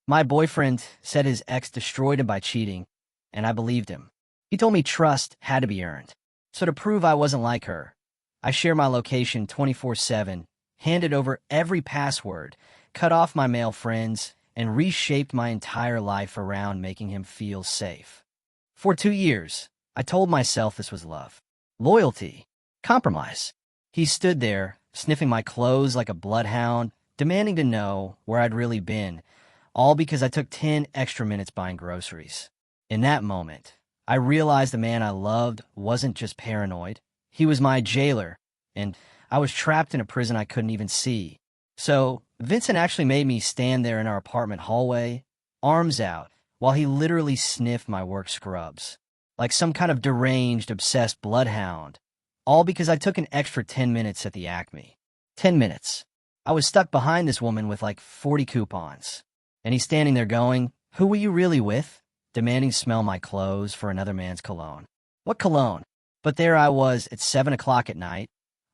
My boyfriend said his ex destroyed him by cheating, and I believed him. He told me trust had to be earned. So to prove I wasn't like her, I share my location 24/7, handed over every password, cut off my male friends, and reshaped my entire life around making him feel safe. For 2 years, I told myself this was love, loyalty, compromise. He stood there, sniffing my clothes like a bloodhound, demanding to know where I'd really been, all because I took 10 extra minutes buying groceries. In that moment, I realized the man I loved wasn't just paranoid. He was my jailer, and I was trapped in a prison I couldn't even see. So, Vincent actually made me stand there in our apartment hallway, arms out, while he literally sniffed my work scrubs, like some kind of deranged, obsessed bloodhound, all because I took an extra 10 minutes at the Acme. 10 minutes. I was stuck behind this woman with like 40 coupons. And he's standing there going, "Who were you really with?" Demanding to smell my clothes for another man's cologne. What cologne? But there I was at 7 o'clock at night,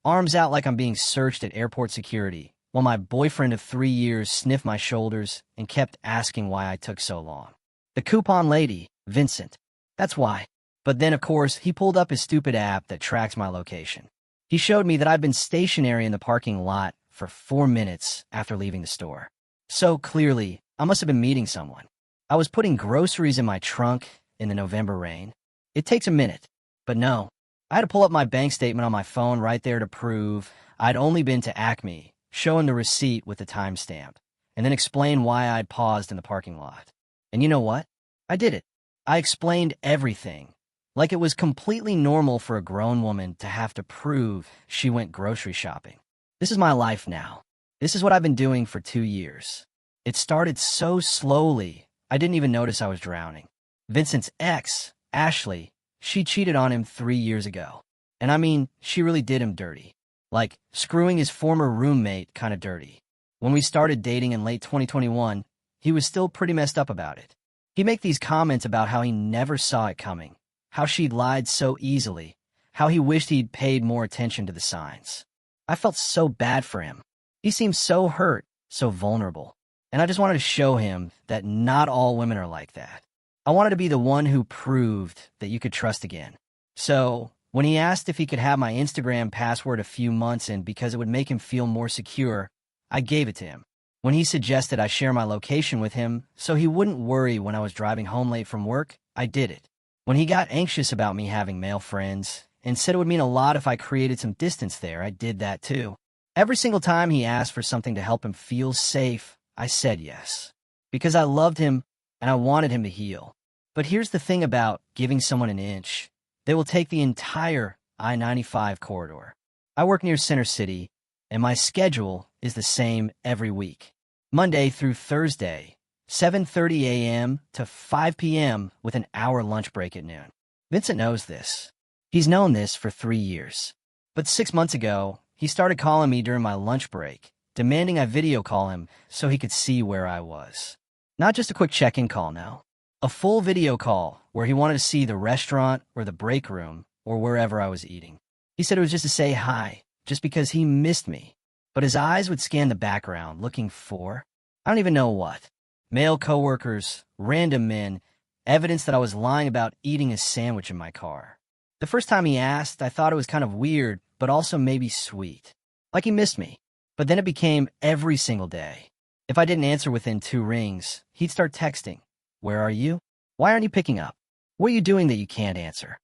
arms out like I'm being searched at airport security, while my boyfriend of 3 years sniffed my shoulders and kept asking why I took so long. The coupon lady, Vincent. That's why. But then, of course, he pulled up his stupid app that tracks my location. He showed me that I'd been stationary in the parking lot for 4 minutes after leaving the store. So clearly, I must have been meeting someone. I was putting groceries in my trunk in the November rain. It takes a minute, but no. I had to pull up my bank statement on my phone right there to prove I'd only been to Acme, show him the receipt with the timestamp, and then explain why I'd paused in the parking lot. And you know what? I did it. I explained everything, like it was completely normal for a grown woman to have to prove she went grocery shopping. This is my life now. This is what I've been doing for 2 years. It started so slowly, I didn't even notice I was drowning. Vincent's ex, Ashley, she cheated on him 3 years ago. And I mean, she really did him dirty. Like, screwing his former roommate kind of dirty. When we started dating in late 2021, he was still pretty messed up about it. He'd make these comments about how he never saw it coming, how she'd lied so easily, how he wished he'd paid more attention to the signs. I felt so bad for him. He seemed so hurt, so vulnerable. And I just wanted to show him that not all women are like that. I wanted to be the one who proved that you could trust again. So, when he asked if he could have my Instagram password a few months in because it would make him feel more secure, I gave it to him. When he suggested I share my location with him so he wouldn't worry when I was driving home late from work, I did it. When he got anxious about me having male friends and said it would mean a lot if I created some distance there, I did that too. Every single time he asked for something to help him feel safe, I said yes, because I loved him and I wanted him to heal. But here's the thing about giving someone an inch. They will take the entire I-95 corridor. I work near Center City, and my schedule is the same every week. Monday through Thursday, 7:30 a.m. to 5 p.m. with an hour lunch break at noon. Vincent knows this. He's known this for 3 years. But 6 months ago, he started calling me during my lunch break, demanding I video call him so he could see where I was. Not just a quick check-in call now. A full video call where he wanted to see the restaurant or the break room or wherever I was eating. He said it was just to say hi, just because he missed me. But his eyes would scan the background, looking for, I don't even know what. Male coworkers, random men, evidence that I was lying about eating a sandwich in my car. The first time he asked, I thought it was kind of weird, but also maybe sweet. Like he missed me. But then it became every single day. If I didn't answer within 2 rings, he'd start texting. Where are you? Why aren't you picking up? What are you doing that you can't answer?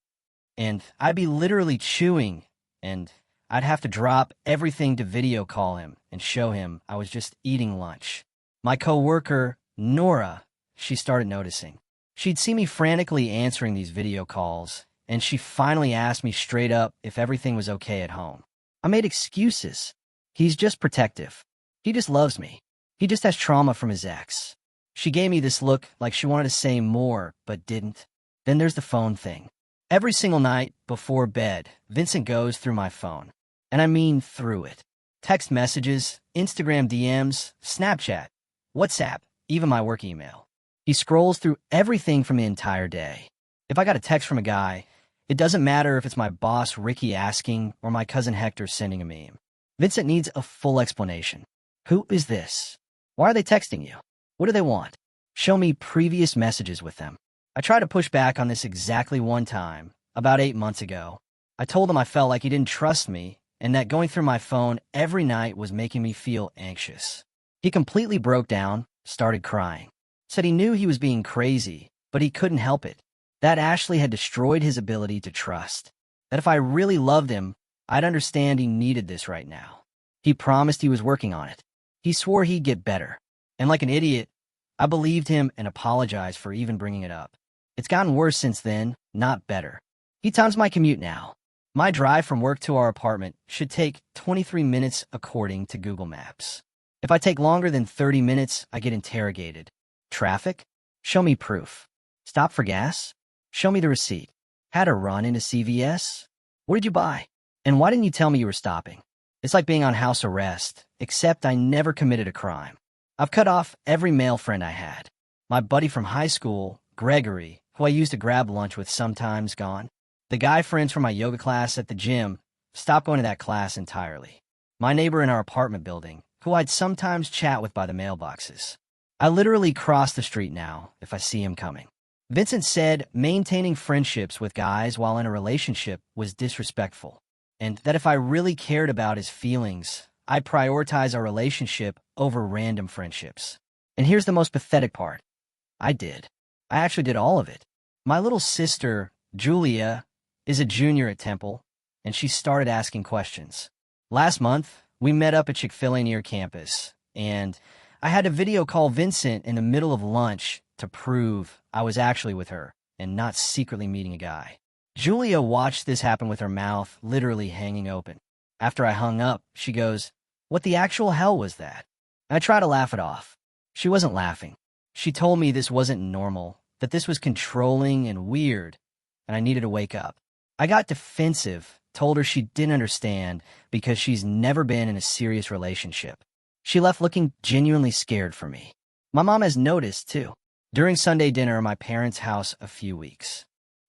And I'd be literally chewing, and I'd have to drop everything to video call him and show him I was just eating lunch. My coworker, Nora, she started noticing. She'd see me frantically answering these video calls, and she finally asked me straight up if everything was okay at home. I made excuses. He's just protective. He just loves me. He just has trauma from his ex. She gave me this look like she wanted to say more, but didn't. Then there's the phone thing. Every single night before bed, Vincent goes through my phone. And I mean through it. Text messages, Instagram DMs, Snapchat, WhatsApp, even my work email. He scrolls through everything from the entire day. If I got a text from a guy, it doesn't matter if it's my boss Ricky asking or my cousin Hector sending a meme. Vincent needs a full explanation. Who is this? Why are they texting you? What do they want? Show me previous messages with them. I tried to push back on this exactly one time, about 8 months ago. I told him I felt like he didn't trust me and that going through my phone every night was making me feel anxious. He completely broke down, started crying. Said he knew he was being crazy, but he couldn't help it. That Ashley had destroyed his ability to trust. That if I really loved him, I'd understand he needed this right now. He promised he was working on it. He swore he'd get better. And like an idiot, I believed him and apologized for even bringing it up. It's gotten worse since then, not better. He times my commute now. My drive from work to our apartment should take 23 minutes according to Google Maps. If I take longer than 30 minutes, I get interrogated. Traffic? Show me proof. Stop for gas? Show me the receipt. Had a run into CVS? What did you buy? And why didn't you tell me you were stopping? It's like being on house arrest, except I never committed a crime. I've cut off every male friend I had. My buddy from high school, Gregory, who I used to grab lunch with, sometimes gone. The guy friends from my yoga class at the gym stopped going to that class entirely. My neighbor in our apartment building, who I'd sometimes chat with by the mailboxes. I literally cross the street now if I see him coming. Vincent said maintaining friendships with guys while in a relationship was disrespectful, and that if I really cared about his feelings, I'd prioritize our relationship over random friendships. And here's the most pathetic part. I did. I actually did all of it. My little sister, Julia, is a junior at Temple, and she started asking questions. Last month, we met up at Chick-fil-A near campus, and I had to video call Vincent in the middle of lunch to prove I was actually with her and not secretly meeting a guy. Julia watched this happen with her mouth literally hanging open. After I hung up, she goes, "What the actual hell was that?" And I try to laugh it off. She wasn't laughing. She told me this wasn't normal, that this was controlling and weird, and I needed to wake up. I got defensive, told her she didn't understand because she's never been in a serious relationship. She left looking genuinely scared for me. My mom has noticed, too. During Sunday dinner at my parents' house a few weeks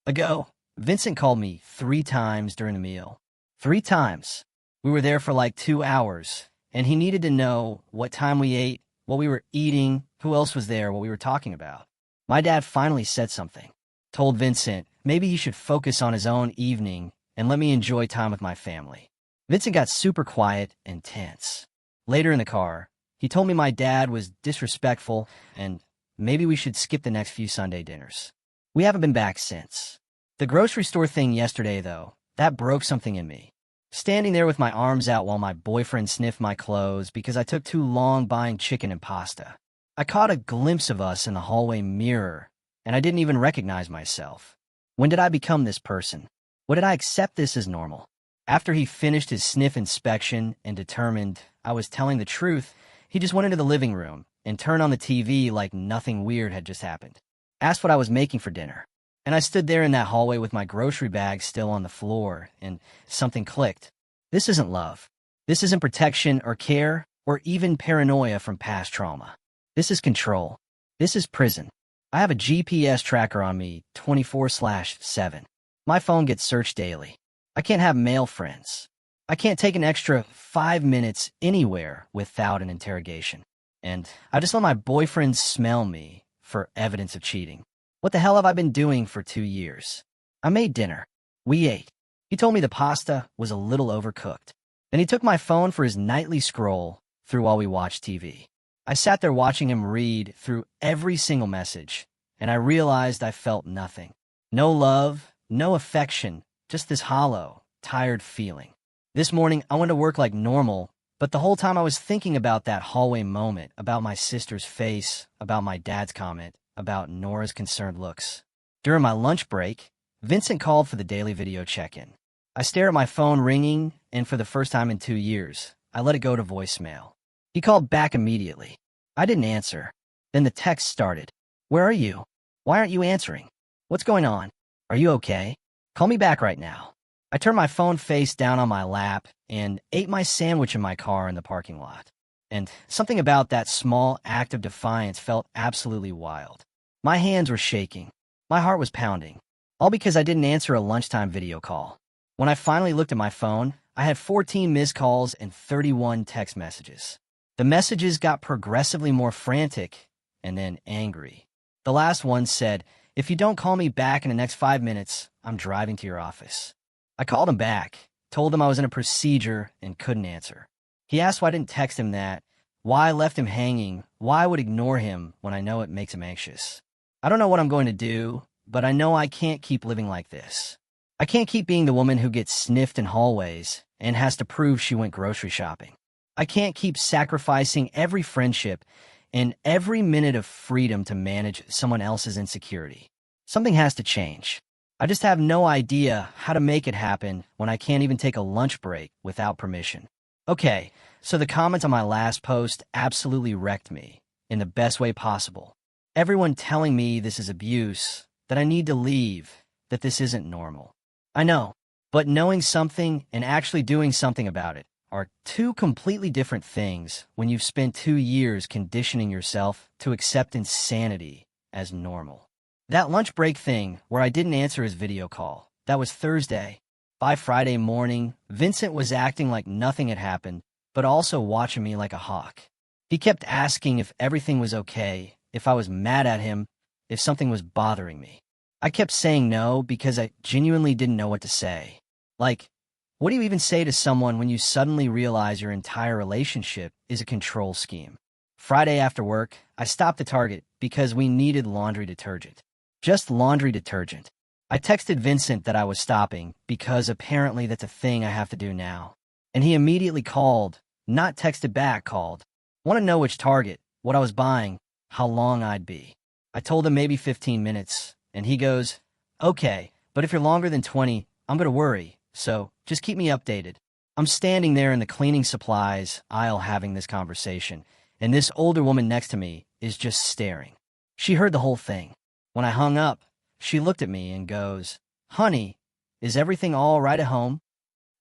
ago, Vincent called me 3 times during the meal. 3 times. We were there for like 2 hours, and he needed to know what time we ate, what we were eating, who else was there, what we were talking about. My dad finally said something. Told Vincent maybe he should focus on his own evening and let me enjoy time with my family. Vincent got super quiet and tense. Later in the car, he told me my dad was disrespectful and maybe we should skip the next few Sunday dinners. We haven't been back since. The grocery store thing yesterday, though, that broke something in me. Standing there with my arms out while my boyfriend sniffed my clothes because I took too long buying chicken and pasta. I caught a glimpse of us in the hallway mirror, and I didn't even recognize myself. When did I become this person? When did I accept this as normal? After he finished his sniff inspection and determined I was telling the truth, he just went into the living room and turned on the TV like nothing weird had just happened. Asked what I was making for dinner. And I stood there in that hallway with my grocery bag still on the floor, and something clicked. This isn't love. This isn't protection or care or even paranoia from past trauma. This is control. This is prison. I have a GPS tracker on me 24/7. My phone gets searched daily. I can't have male friends. I can't take an extra 5 minutes anywhere without an interrogation. And I just let my boyfriend smell me for evidence of cheating. What the hell have I been doing for 2 years? I made dinner. We ate. He told me the pasta was a little overcooked. Then he took my phone for his nightly scroll through while we watched TV. I sat there watching him read through every single message, and I realized I felt nothing. No love, no affection, just this hollow, tired feeling. This morning, I went to work like normal, but the whole time I was thinking about that hallway moment, about my sister's face, about my dad's comment, about Nora's concerned looks. During my lunch break, Vincent called for the daily video check-in. I stare at my phone ringing, and for the first time in 2 years, I let it go to voicemail. He called back immediately. I didn't answer. Then the text started. "Where are you? Why aren't you answering? What's going on? Are you okay? Call me back right now." I turned my phone face down on my lap and ate my sandwich in my car in the parking lot. And something about that small act of defiance felt absolutely wild. My hands were shaking. My heart was pounding. All because I didn't answer a lunchtime video call. When I finally looked at my phone, I had 14 missed calls and 31 text messages. The messages got progressively more frantic, and then angry. The last one said, "If you don't call me back in the next 5 minutes, I'm driving to your office." I called him back, told him I was in a procedure and couldn't answer. He asked why I didn't text him that, why I left him hanging, why I would ignore him when I know it makes him anxious. I don't know what I'm going to do, but I know I can't keep living like this. I can't keep being the woman who gets sniffed in hallways and has to prove she went grocery shopping. I can't keep sacrificing every friendship and every minute of freedom to manage someone else's insecurity. Something has to change. I just have no idea how to make it happen when I can't even take a lunch break without permission. Okay, so the comments on my last post absolutely wrecked me in the best way possible. Everyone telling me this is abuse, that I need to leave, that this isn't normal. I know, but knowing something and actually doing something about it are two completely different things when you've spent 2 years conditioning yourself to accept insanity as normal. That lunch break thing where I didn't answer his video call, that was Thursday. By Friday morning, Vincent was acting like nothing had happened, but also watching me like a hawk. He kept asking if everything was okay, if I was mad at him, if something was bothering me. I kept saying no because I genuinely didn't know what to say. Like, what do you even say to someone when you suddenly realize your entire relationship is a control scheme? Friday after work, I stopped at Target because we needed laundry detergent. Just laundry detergent. I texted Vincent that I was stopping because apparently that's a thing I have to do now. And he immediately called, not texted back, called. Want to know which Target, what I was buying, how long I'd be. I told him maybe 15 minutes, and he goes, "Okay, but if you're longer than 20, I'm going to worry, so just keep me updated." I'm standing there in the cleaning supplies aisle having this conversation, and this older woman next to me is just staring. She heard the whole thing. When I hung up, she looked at me and goes, "Honey, is everything all right at home?"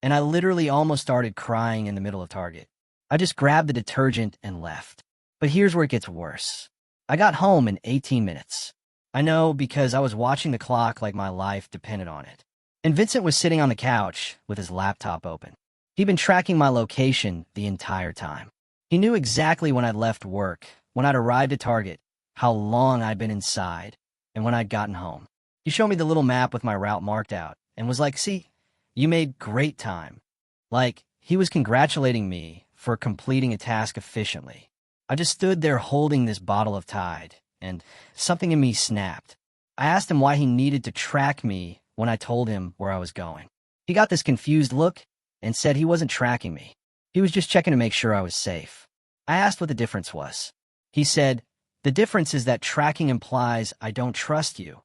And I literally almost started crying in the middle of Target. I just grabbed the detergent and left. But here's where it gets worse. I got home in 18 minutes. I know because I was watching the clock like my life depended on it. And Vincent was sitting on the couch with his laptop open. He'd been tracking my location the entire time. He knew exactly when I'd left work, when I'd arrived at Target, how long I'd been inside, and when I'd gotten home. He showed me the little map with my route marked out and was like, "See, you made great time." Like, he was congratulating me for completing a task efficiently. I just stood there holding this bottle of Tide, and something in me snapped. I asked him why he needed to track me when I told him where I was going. He got this confused look and said he wasn't tracking me. He was just checking to make sure I was safe. I asked what the difference was. He said, "The difference is that tracking implies I don't trust you,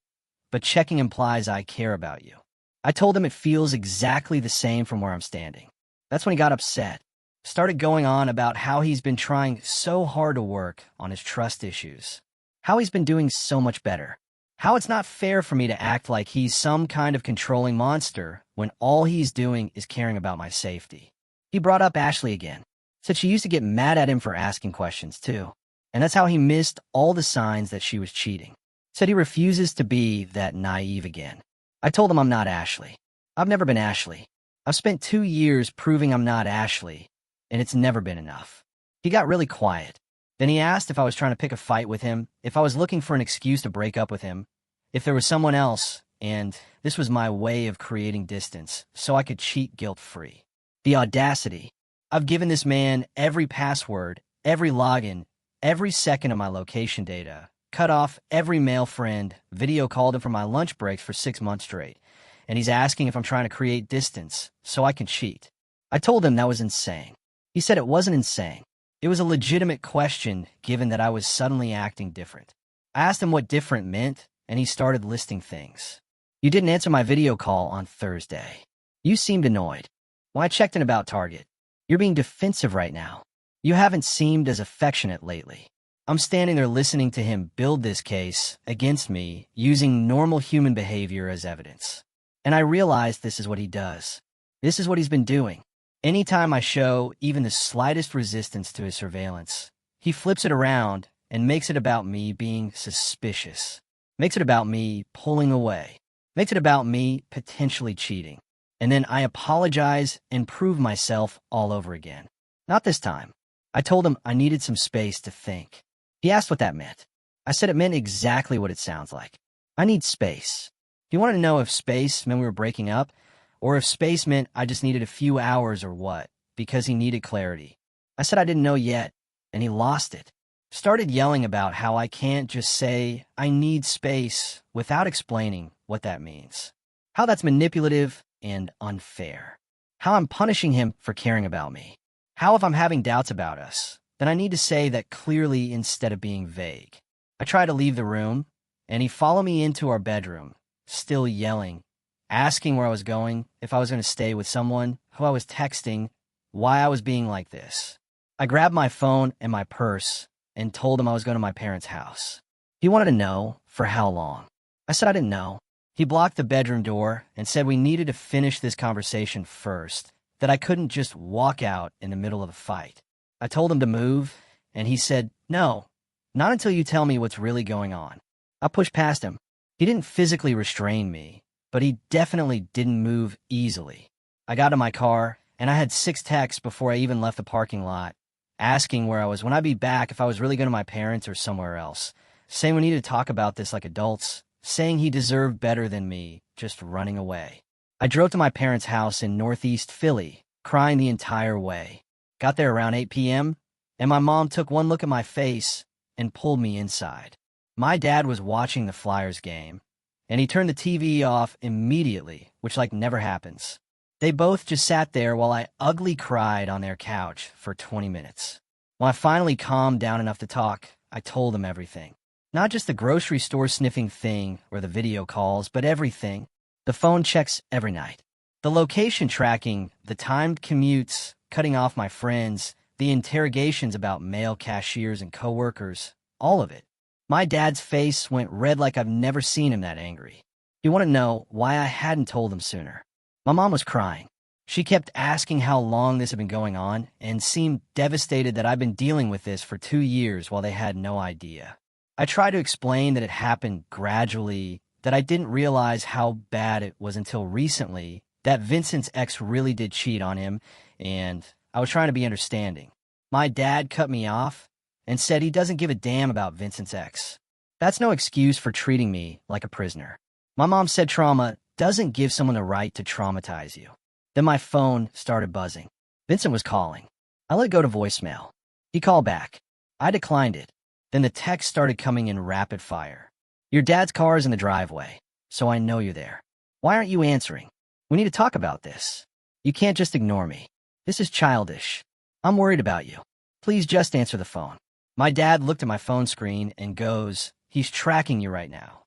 but checking implies I care about you." I told him it feels exactly the same from where I'm standing. That's when he got upset. Started going on about how he's been trying so hard to work on his trust issues. How he's been doing so much better. How it's not fair for me to act like he's some kind of controlling monster when all he's doing is caring about my safety. He brought up Ashley again. Said she used to get mad at him for asking questions too. And that's how he missed all the signs that she was cheating. Said he refuses to be that naive again. I told him I'm not Ashley. I've never been Ashley. I've spent 2 years proving I'm not Ashley, and it's never been enough. He got really quiet. Then he asked if I was trying to pick a fight with him, if I was looking for an excuse to break up with him, if there was someone else, and this was my way of creating distance so I could cheat guilt-free. The audacity. I've given this man every password, every login, every second of my location data, cut off every male friend, video called him for my lunch breaks for 6 months straight, and he's asking if I'm trying to create distance so I can cheat. I told him that was insane. He said it wasn't insane. It was a legitimate question given that I was suddenly acting different. I asked him what different meant, and he started listing things. "You didn't answer my video call on Thursday. You seemed annoyed. Well, I checked in about Target. You're being defensive right now. You haven't seemed as affectionate lately." I'm standing there listening to him build this case against me using normal human behavior as evidence. And I realized this is what he does. This is what he's been doing. Anytime I show even the slightest resistance to his surveillance, he flips it around and makes it about me being suspicious. Makes it about me pulling away. Makes it about me potentially cheating. And then I apologize and prove myself all over again. Not this time. I told him I needed some space to think. He asked what that meant. I said it meant exactly what it sounds like. I need space. He wanted to know if space meant we were breaking up, or if space meant I just needed a few hours or what, because he needed clarity. I said I didn't know yet, and he lost it. Started yelling about how I can't just say, I need space, without explaining what that means. How that's manipulative and unfair. How I'm punishing him for caring about me. How if I'm having doubts about us, then I need to say that clearly instead of being vague. I tried to leave the room, and he followed me into our bedroom, still yelling, asking where I was going, if I was going to stay with someone, who I was texting, why I was being like this. I grabbed my phone and my purse and told him I was going to my parents' house. He wanted to know for how long. I said I didn't know. He blocked the bedroom door and said we needed to finish this conversation first, that I couldn't just walk out in the middle of a fight. I told him to move, and he said, no, not until you tell me what's really going on. I pushed past him. He didn't physically restrain me, but he definitely didn't move easily. I got in my car, and I had 6 texts before I even left the parking lot, asking where I was, when I'd be back, if I was really going to my parents or somewhere else, saying we needed to talk about this like adults, saying he deserved better than me, just running away. I drove to my parents' house in northeast Philly, crying the entire way. Got there around 8 p.m., and my mom took one look at my face and pulled me inside. My dad was watching the Flyers game, and he turned the TV off immediately, which never happens. They both just sat there while I ugly cried on their couch for 20 minutes. When I finally calmed down enough to talk, I told them everything. Not just the grocery store sniffing thing or the video calls, but everything. The phone checks every night. The location tracking, the timed commutes, cutting off my friends, the interrogations about male cashiers and coworkers, all of it. My dad's face went red like I've never seen him that angry. He wanted to know why I hadn't told him sooner. My mom was crying. She kept asking how long this had been going on and seemed devastated that I'd been dealing with this for 2 years while they had no idea. I tried to explain that it happened gradually, that I didn't realize how bad it was until recently, that Vincent's ex really did cheat on him, and I was trying to be understanding. My dad cut me off and said he doesn't give a damn about Vincent's ex. That's no excuse for treating me like a prisoner. My mom said trauma doesn't give someone the right to traumatize you. Then my phone started buzzing. Vincent was calling. I let it go to voicemail. He called back. I declined it. Then the text started coming in rapid fire. Your dad's car is in the driveway, so I know you're there. Why aren't you answering? We need to talk about this. You can't just ignore me. This is childish. I'm worried about you. Please just answer the phone. My dad looked at my phone screen and goes, he's tracking you right now.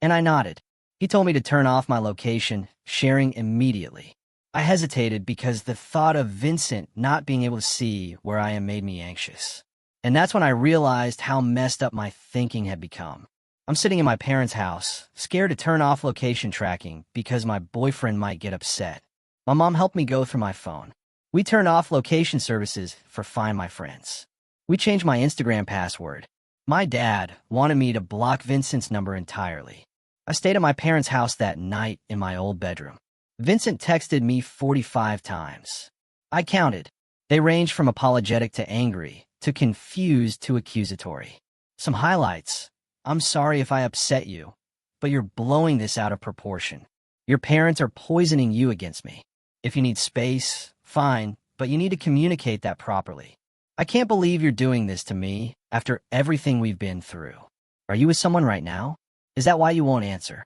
And I nodded. He told me to turn off my location, sharing immediately. I hesitated because the thought of Vincent not being able to see where I am made me anxious. And that's when I realized how messed up my thinking had become. I'm sitting in my parents' house, scared to turn off location tracking because my boyfriend might get upset. My mom helped me go through my phone. We turned off location services for Find My Friends. We changed my Instagram password. My dad wanted me to block Vincent's number entirely. I stayed at my parents' house that night in my old bedroom. Vincent texted me 45 times. I counted. They ranged from apologetic to angry, to confused to accusatory. Some highlights. I'm sorry if I upset you, but you're blowing this out of proportion. Your parents are poisoning you against me. If you need space, fine, but you need to communicate that properly. I can't believe you're doing this to me after everything we've been through. Are you with someone right now? Is that why you won't answer?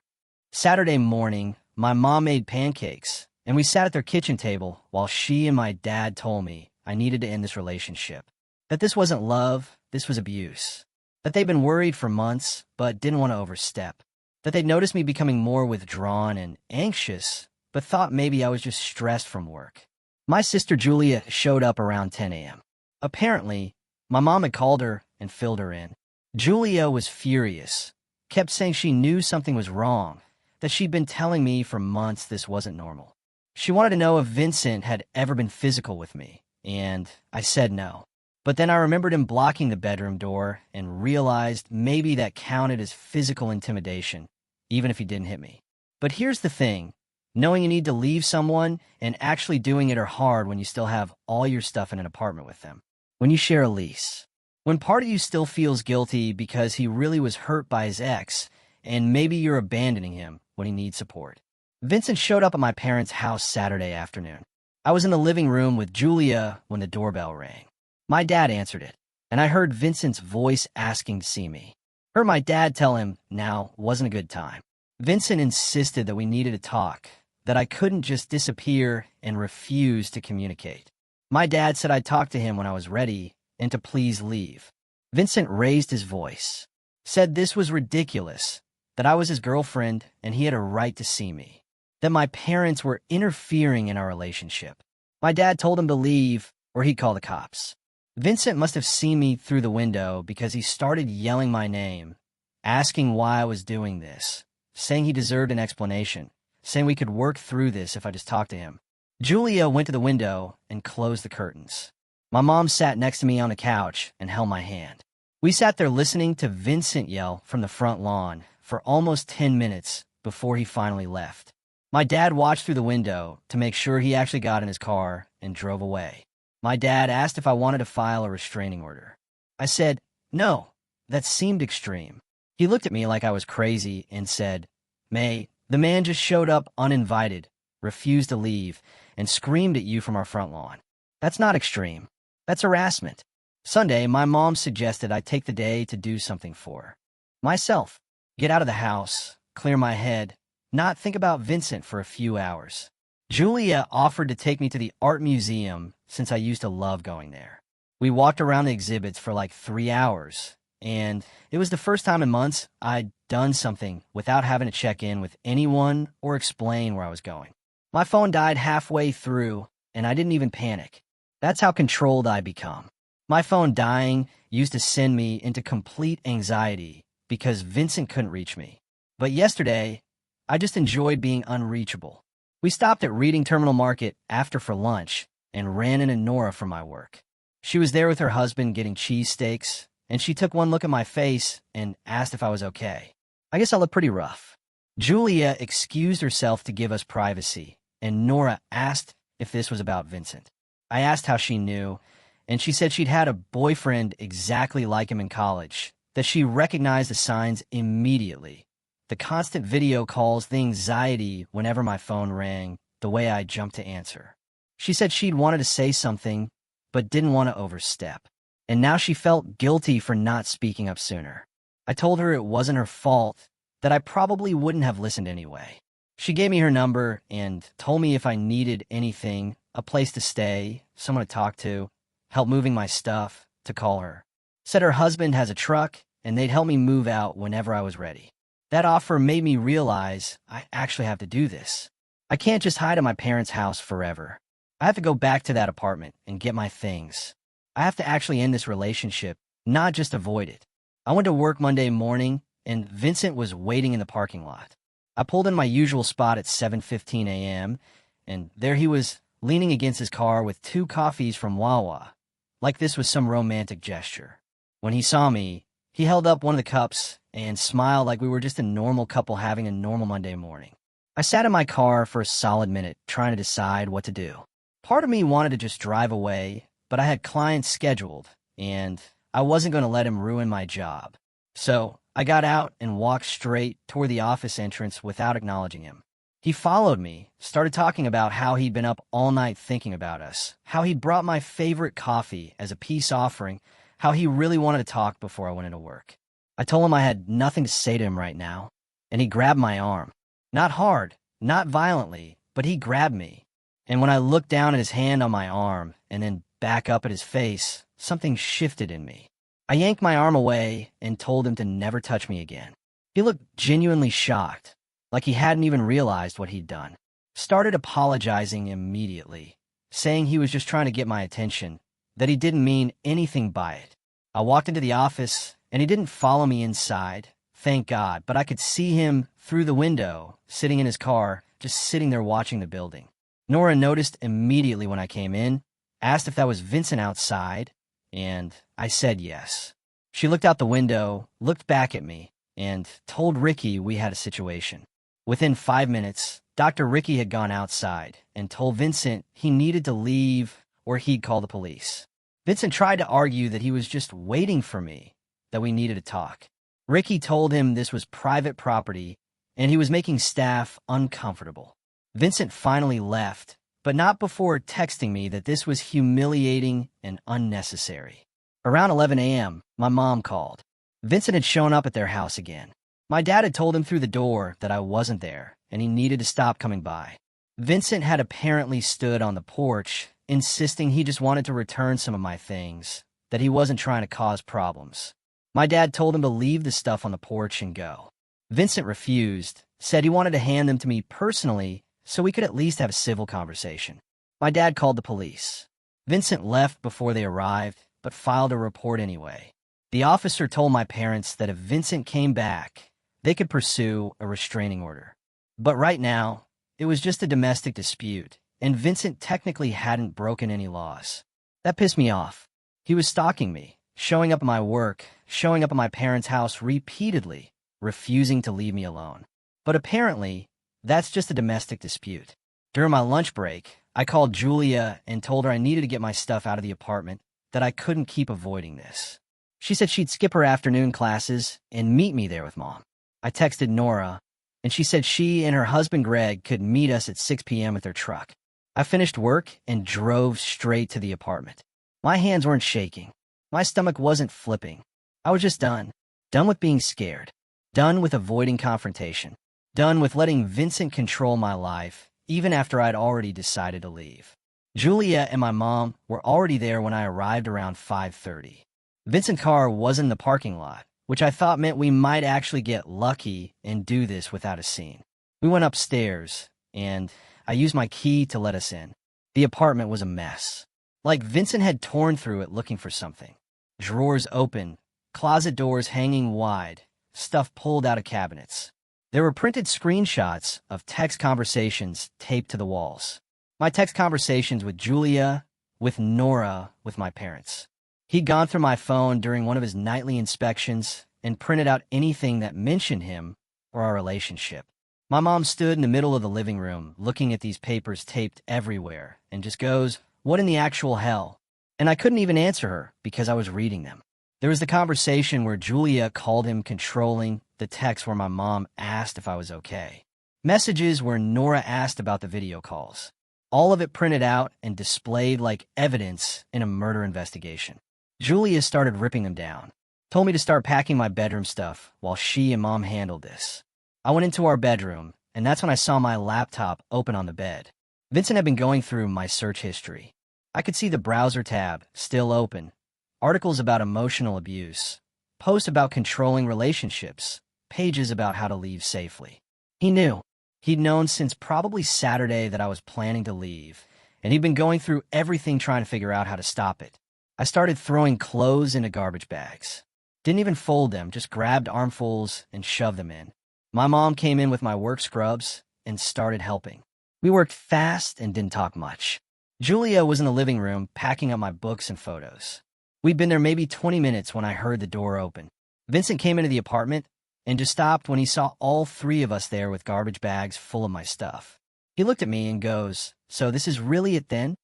Saturday morning, my mom made pancakes, and we sat at their kitchen table while she and my dad told me I needed to end this relationship. That this wasn't love, this was abuse. That they'd been worried for months, but didn't want to overstep. That they'd noticed me becoming more withdrawn and anxious, but thought maybe I was just stressed from work. My sister Julia showed up around 10 a.m. Apparently, my mom had called her and filled her in. Julia was furious, kept saying she knew something was wrong, that she'd been telling me for months this wasn't normal. She wanted to know if Vincent had ever been physical with me, and I said no. But then I remembered him blocking the bedroom door and realized maybe that counted as physical intimidation, even if he didn't hit me. But here's the thing. Knowing you need to leave someone and actually doing it are hard when you still have all your stuff in an apartment with them. When you share a lease. When part of you still feels guilty because he really was hurt by his ex, and maybe you're abandoning him when he needs support. Vincent showed up at my parents' house Saturday afternoon. I was in the living room with Julia when the doorbell rang. My dad answered it, and I heard Vincent's voice asking to see me. Heard my dad tell him now wasn't a good time. Vincent insisted that we needed to talk, that I couldn't just disappear and refuse to communicate. My dad said I'd talk to him when I was ready and to please leave. Vincent raised his voice, said this was ridiculous, that I was his girlfriend and he had a right to see me, that my parents were interfering in our relationship. My dad told him to leave or he'd call the cops. Vincent must have seen me through the window because he started yelling my name, asking why I was doing this, saying he deserved an explanation, saying we could work through this if I just talked to him. Julia went to the window and closed the curtains. My mom sat next to me on the couch and held my hand. We sat there listening to Vincent yell from the front lawn for almost 10 minutes before he finally left. My dad watched through the window to make sure he actually got in his car and drove away. My dad asked if I wanted to file a restraining order. I said, no, that seemed extreme. He looked at me like I was crazy and said, May, the man just showed up uninvited, refused to leave, and screamed at you from our front lawn. That's not extreme. That's harassment. Sunday, my mom suggested I take the day to do something for her. Myself. Get out of the house, clear my head, not think about Vincent for a few hours. Julia offered to take me to the art museum since I used to love going there. We walked around the exhibits for like 3 hours, and it was the first time in months I'd done something without having to check in with anyone or explain where I was going. My phone died halfway through, and I didn't even panic. That's how controlled I become. My phone dying used to send me into complete anxiety because Vincent couldn't reach me. But yesterday, I just enjoyed being unreachable. We stopped at Reading Terminal Market after for lunch and ran into Nora from my work. She was there with her husband getting cheesesteaks, and she took one look at my face and asked if I was okay. I guess I look pretty rough. Julia excused herself to give us privacy, and Nora asked if this was about Vincent. I asked how she knew, and she said she'd had a boyfriend exactly like him in college, that she recognized the signs immediately. The constant video calls, the anxiety whenever my phone rang, the way I jumped to answer. She said she'd wanted to say something, but didn't want to overstep. And now she felt guilty for not speaking up sooner. I told her it wasn't her fault, that I probably wouldn't have listened anyway. She gave me her number and told me if I needed anything, a place to stay, someone to talk to, help moving my stuff, to call her. Said her husband has a truck and they'd help me move out whenever I was ready. That offer made me realize I actually have to do this. I can't just hide at my parents' house forever. I have to go back to that apartment and get my things. I have to actually end this relationship, not just avoid it. I went to work Monday morning and Vincent was waiting in the parking lot. I pulled in my usual spot at 7:15 a.m., and there he was leaning against his car with 2 coffees from Wawa, like this was some romantic gesture. When he saw me, he held up one of the cups and smiled like we were just a normal couple having a normal Monday morning. I sat in my car for a solid minute trying to decide what to do. Part of me wanted to just drive away, but I had clients scheduled, and I wasn't going to let him ruin my job. So I got out and walked straight toward the office entrance without acknowledging him. He followed me, started talking about how he'd been up all night thinking about us, how he'd brought my favorite coffee as a peace offering, how he really wanted to talk before I went into work. I told him I had nothing to say to him right now, and he grabbed my arm. Not hard, not violently, but he grabbed me. And when I looked down at his hand on my arm and then back up at his face, something shifted in me. I yanked my arm away and told him to never touch me again. He looked genuinely shocked, like he hadn't even realized what he'd done. Started apologizing immediately, saying he was just trying to get my attention, that he didn't mean anything by it. I walked into the office, and he didn't follow me inside, thank God, but I could see him through the window, sitting in his car, just sitting there watching the building. Nora noticed immediately when I came in, asked if that was Vincent outside, and I said yes. She looked out the window, looked back at me, and told Ricky we had a situation. Within 5 minutes, Dr. Ricky had gone outside and told Vincent he needed to leave or he'd call the police. Vincent tried to argue that he was just waiting for me, that we needed to talk. Ricky told him this was private property and he was making staff uncomfortable. Vincent finally left, but not before texting me that this was humiliating and unnecessary. Around 11 a.m., my mom called. Vincent had shown up at their house again. My dad had told him through the door that I wasn't there and he needed to stop coming by. Vincent had apparently stood on the porch, insisting he just wanted to return some of my things, that he wasn't trying to cause problems. My dad told him to leave the stuff on the porch and go. Vincent refused, said he wanted to hand them to me personally so we could at least have a civil conversation. My dad called the police. Vincent left before they arrived, but filed a report anyway. The officer told my parents that if Vincent came back, they could pursue a restraining order. But right now, it was just a domestic dispute, and Vincent technically hadn't broken any laws. That pissed me off. He was stalking me, showing up at my work, showing up at my parents' house repeatedly, refusing to leave me alone. But apparently, that's just a domestic dispute. During my lunch break, I called Julia and told her I needed to get my stuff out of the apartment, that I couldn't keep avoiding this. She said she'd skip her afternoon classes and meet me there with Mom. I texted Nora, and she said she and her husband Greg could meet us at 6 p.m. with their truck. I finished work and drove straight to the apartment. My hands weren't shaking. My stomach wasn't flipping. I was just done. Done with being scared. Done with avoiding confrontation. Done with letting Vincent control my life, even after I'd already decided to leave. Julia and my mom were already there when I arrived around 5:30. Vincent's car wasn't in the parking lot, which I thought meant we might actually get lucky and do this without a scene. We went upstairs, and I used my key to let us in. The apartment was a mess. Like Vincent had torn through it looking for something. Drawers open, closet doors hanging wide, stuff pulled out of cabinets. There were printed screenshots of text conversations taped to the walls. My text conversations with Julia, with Nora, with my parents. He'd gone through my phone during one of his nightly inspections and printed out anything that mentioned him or our relationship. My mom stood in the middle of the living room looking at these papers taped everywhere and just goes, "What in the actual hell?" And I couldn't even answer her because I was reading them. There was the conversation where Julia called him controlling, the text where my mom asked if I was okay. Messages where Nora asked about the video calls. All of it printed out and displayed like evidence in a murder investigation. Julia started ripping them down, told me to start packing my bedroom stuff while she and Mom handled this. I went into our bedroom, and that's when I saw my laptop open on the bed. Vincent had been going through my search history. I could see the browser tab still open, articles about emotional abuse, posts about controlling relationships, pages about how to leave safely. He knew. He'd known since probably Saturday that I was planning to leave, and he'd been going through everything trying to figure out how to stop it. I started throwing clothes into garbage bags. Didn't even fold them, just grabbed armfuls and shoved them in. My mom came in with my work scrubs and started helping. We worked fast and didn't talk much. Julia was in the living room packing up my books and photos. We'd been there maybe 20 minutes when I heard the door open. Vincent came into the apartment and just stopped when he saw all three of us there with garbage bags full of my stuff. He looked at me and goes, "So this is really it then?"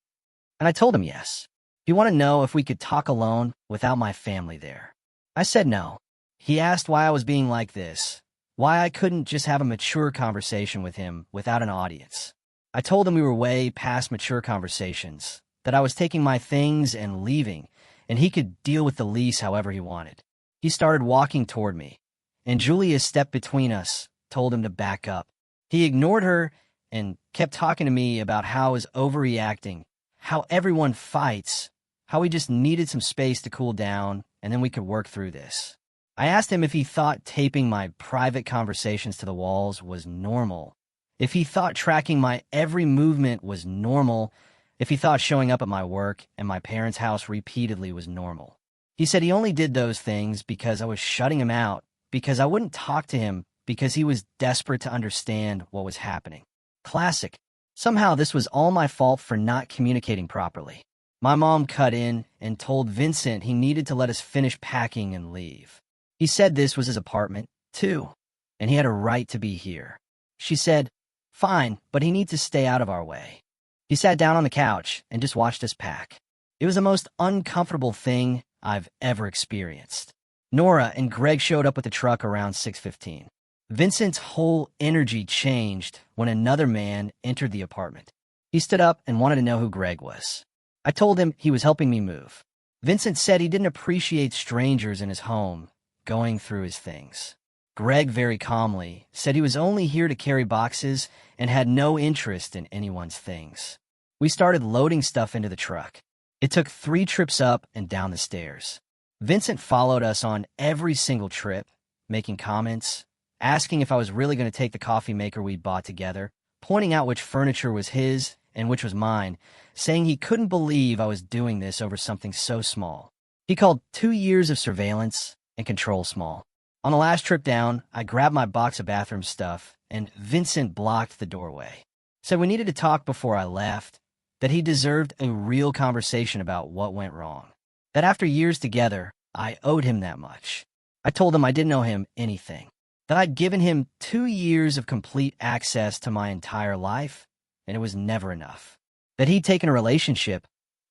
And I told him yes. He wanted to know if we could talk alone without my family there. I said no. He asked why I was being like this, why I couldn't just have a mature conversation with him without an audience. I told him we were way past mature conversations, that I was taking my things and leaving, and he could deal with the lease however he wanted. He started walking toward me, and Julia stepped between us, told him to back up. He ignored her and kept talking to me about how I was overreacting, how everyone fights, how we just needed some space to cool down, and then we could work through this. I asked him if he thought taping my private conversations to the walls was normal, if he thought tracking my every movement was normal, if he thought showing up at my work and my parents' house repeatedly was normal. He said he only did those things because I was shutting him out, because I wouldn't talk to him, because he was desperate to understand what was happening. Classic. Somehow this was all my fault for not communicating properly. My mom cut in and told Vincent he needed to let us finish packing and leave. He said this was his apartment, too, and he had a right to be here. She said, "Fine, but he needs to stay out of our way." He sat down on the couch and just watched us pack. It was the most uncomfortable thing I've ever experienced. Nora and Greg showed up with the truck around 6:15. Vincent's whole energy changed when another man entered the apartment. He stood up and wanted to know who Greg was. I told him he was helping me move. Vincent said he didn't appreciate strangers in his home going through his things. Greg very calmly said he was only here to carry boxes and had no interest in anyone's things. We started loading stuff into the truck. It took 3 trips up and down the stairs. Vincent followed us on every single trip, making comments, asking if I was really going to take the coffee maker we'd bought together, pointing out which furniture was his and which was mine, saying he couldn't believe I was doing this over something so small. He called 2 years of surveillance and control small. On the last trip down, I grabbed my box of bathroom stuff, and Vincent blocked the doorway. Said we needed to talk before I left, that he deserved a real conversation about what went wrong. That after years together, I owed him that much. I told him I didn't owe him anything. That I'd given him 2 years of complete access to my entire life, and it was never enough. That he'd taken a relationship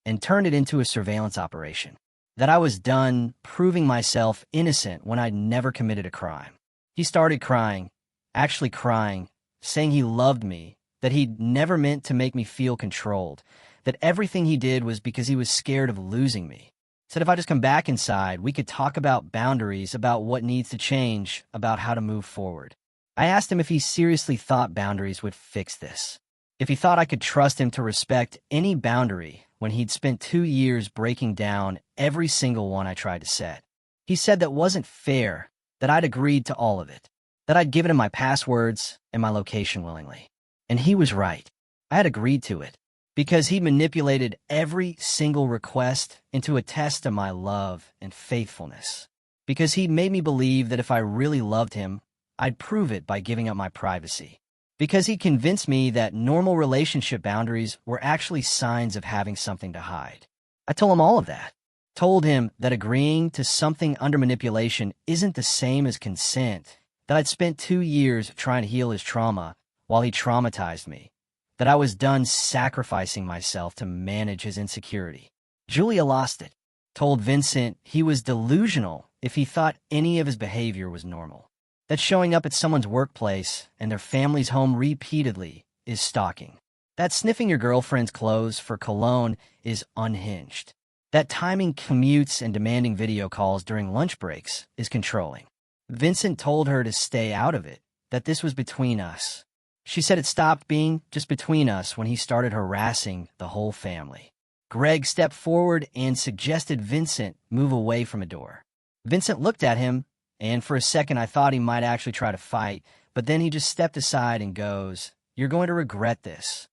and turned it into a surveillance operation. That I was done proving myself innocent when I'd never committed a crime. He started crying, actually crying, saying he loved me, that he'd never meant to make me feel controlled, that everything he did was because he was scared of losing me. Said if I just come back inside, we could talk about boundaries, about what needs to change, about how to move forward. I asked him if he seriously thought boundaries would fix this. If he thought I could trust him to respect any boundary when he'd spent 2 years breaking down every single one I tried to set. He said that wasn't fair, that I'd agreed to all of it, that I'd given him my passwords and my location willingly. And he was right. I had agreed to it, because he manipulated every single request into a test of my love and faithfulness. Because he made me believe that if I really loved him, I'd prove it by giving up my privacy. Because he convinced me that normal relationship boundaries were actually signs of having something to hide. I told him all of that. Told him that agreeing to something under manipulation isn't the same as consent, that I'd spent 2 years trying to heal his trauma while he traumatized me, that I was done sacrificing myself to manage his insecurity. Julia lost it. Told Vincent he was delusional if he thought any of his behavior was normal. That showing up at someone's workplace and their family's home repeatedly is stalking. That sniffing your girlfriend's clothes for cologne is unhinged. That timing commutes and demanding video calls during lunch breaks is controlling. Vincent told her to stay out of it, that this was between us. She said it stopped being just between us when he started harassing the whole family. Greg stepped forward and suggested Vincent move away from a door. Vincent looked at him, and for a second I thought he might actually try to fight, but then he just stepped aside and goes, "You're going to regret this."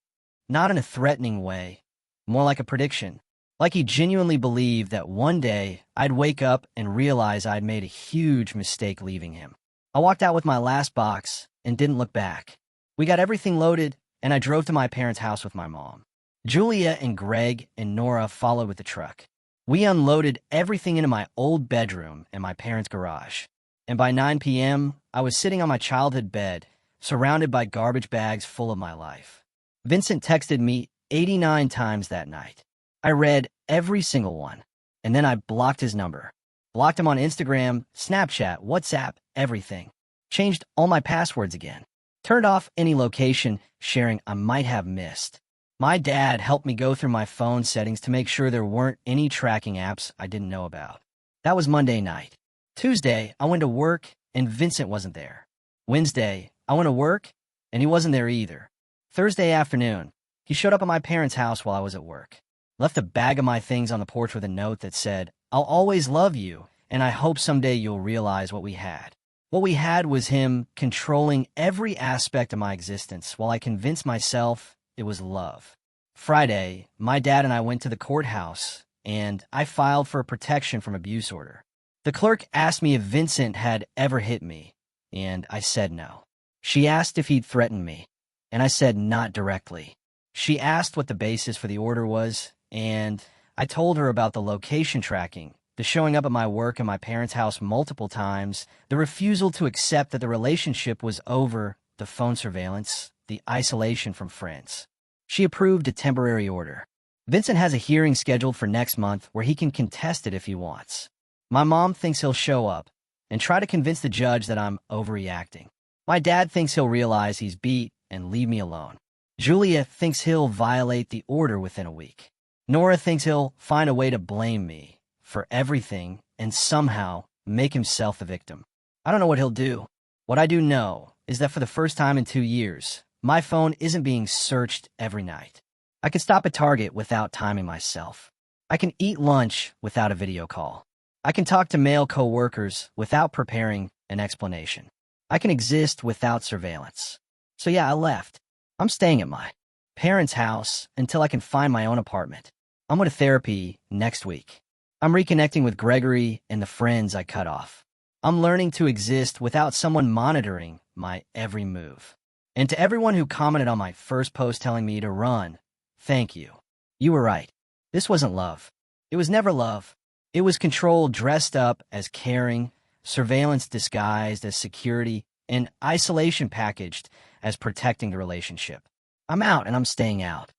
Not in a threatening way, more like a prediction. Like he genuinely believed that one day I'd wake up and realize I'd made a huge mistake leaving him. I walked out with my last box and didn't look back. We got everything loaded, and I drove to my parents' house with my mom. Julia and Greg and Nora followed with the truck. We unloaded everything into my old bedroom and my parents' garage. And by 9 p.m., I was sitting on my childhood bed, surrounded by garbage bags full of my life. Vincent texted me 89 times that night. I read every single one, and then I blocked his number. Blocked him on Instagram, Snapchat, WhatsApp, everything. Changed all my passwords again. Turned off any location sharing I might have missed. My dad helped me go through my phone settings to make sure there weren't any tracking apps I didn't know about. That was Monday night. Tuesday, I went to work, and Vincent wasn't there. Wednesday, I went to work, and he wasn't there either. Thursday afternoon, he showed up at my parents' house while I was at work. Left a bag of my things on the porch with a note that said, "I'll always love you, and I hope someday you'll realize what we had." What we had was him controlling every aspect of my existence while I convinced myself it was love. Friday, my dad and I went to the courthouse, and I filed for a protection from abuse order. The clerk asked me if Vincent had ever hit me, and I said no. She asked if he'd threatened me, and I said not directly. She asked what the basis for the order was, and I told her about the location tracking, the showing up at my work and my parents' house multiple times, the refusal to accept that the relationship was over, the phone surveillance, the isolation from friends. She approved a temporary order. Vincent has a hearing scheduled for next month where he can contest it if he wants. My mom thinks he'll show up and try to convince the judge that I'm overreacting. My dad thinks he'll realize he's beat and leave me alone. Julia thinks he'll violate the order within a week. Nora thinks he'll find a way to blame me for everything and somehow make himself the victim. I don't know what he'll do. What I do know is that for the first time in 2 years, my phone isn't being searched every night. I can stop at Target without timing myself. I can eat lunch without a video call. I can talk to male coworkers without preparing an explanation. I can exist without surveillance. So yeah, I left. I'm staying at my parents' house until I can find my own apartment. I'm going to therapy next week. I'm reconnecting with Gregory and the friends I cut off. I'm learning to exist without someone monitoring my every move. And to everyone who commented on my first post telling me to run, thank you. You were right. This wasn't love. It was never love. It was control dressed up as caring, surveillance disguised as security, and isolation packaged as protecting the relationship. I'm out and I'm staying out.